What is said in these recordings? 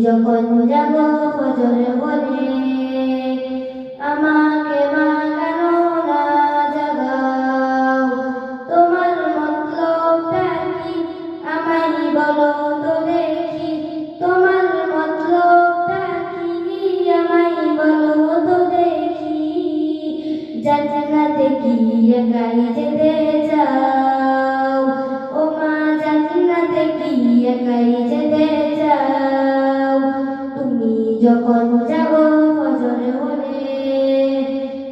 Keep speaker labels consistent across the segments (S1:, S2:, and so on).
S1: যখন জাগো ফজর বলে আমাকে মা কেন না জাগাও? তোমার মতলবটা কি আমায় বলো তো দেখি, তোমার মতলবটা কি আমায় বলো তো দেখি। জান্নাতে কি একাই যেতে চাও? ও মা জান্নাতে কি একাই যেতে চাও? তুমি যখন যাবো ফজর হলে,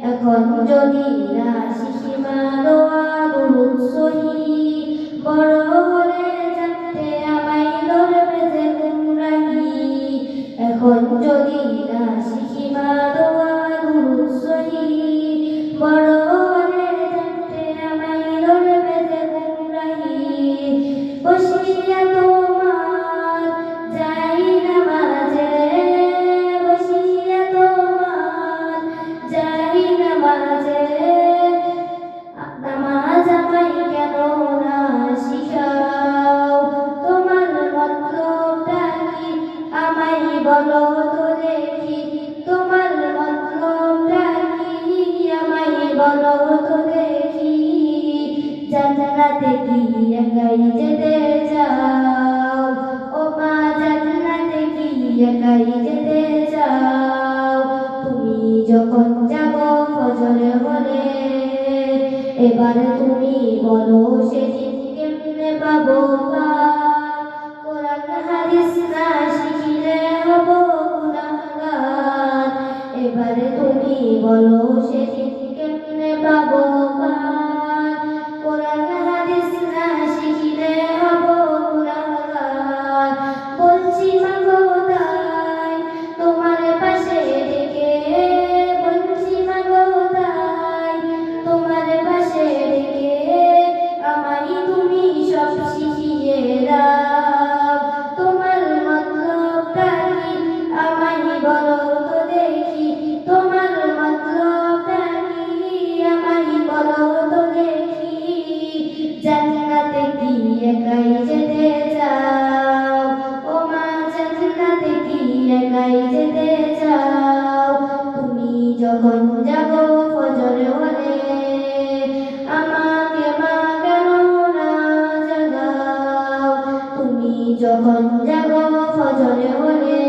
S1: এখন যদি না শিখি মা দোয়া দুরূদ সহি, বড় হলে জানতে আমায় ধরবে যে গুমরাহি। এখন যদি না শিখি মা দোয়া দুরূদ সহি, বড় হলে জানতে আমায় ধরবে যে গুমরাহি। বসিয়া তোমার যাই নামাজে, বসিয়া তোমার যাই নামাজে, নামাজ আমায় কেন না শিখাও? তোমার মতলবটা কি আমায় বলো তো দেখি, তোমার মতলবটা কি আমায় বলো তো দেখি। জান্নাতে কি একাই যেতে চাও? ও মা জান্নাতে কি একাই যেতে চাও? তুমি যখন যাবো ফজর হলে, এবার তুমি বলো সেদিন কেমনে পাবো পার? কোরআন হাদিস না শিখিলে হব গুনাহগার। এবারে তুমি বলো সেদিন কেমনে পাবো পার? কোরআন হাদিস না শিখিলে হব গুনাহগার। বলছি মাগো তাই তোমার পাশে ডেকে, বলছি মাগো তাই তোমার পাশে ডেকে, আমায় তুমি সব শিখিয়ে দাও। তোমার মতলবটা কি আমায় বলো তো দেখি, তোমার মতলবটা কি আমায় বলো তো দেখি। জান্নাতে কি একাই যেতে চাও? ও মা জান্নাতে কি একাই যেতে চাও? তুমি যখন যাবো ফজর হলে, আমাকে মা কেন না জাগাও? তুমি যখন যাবো ফজর হলে,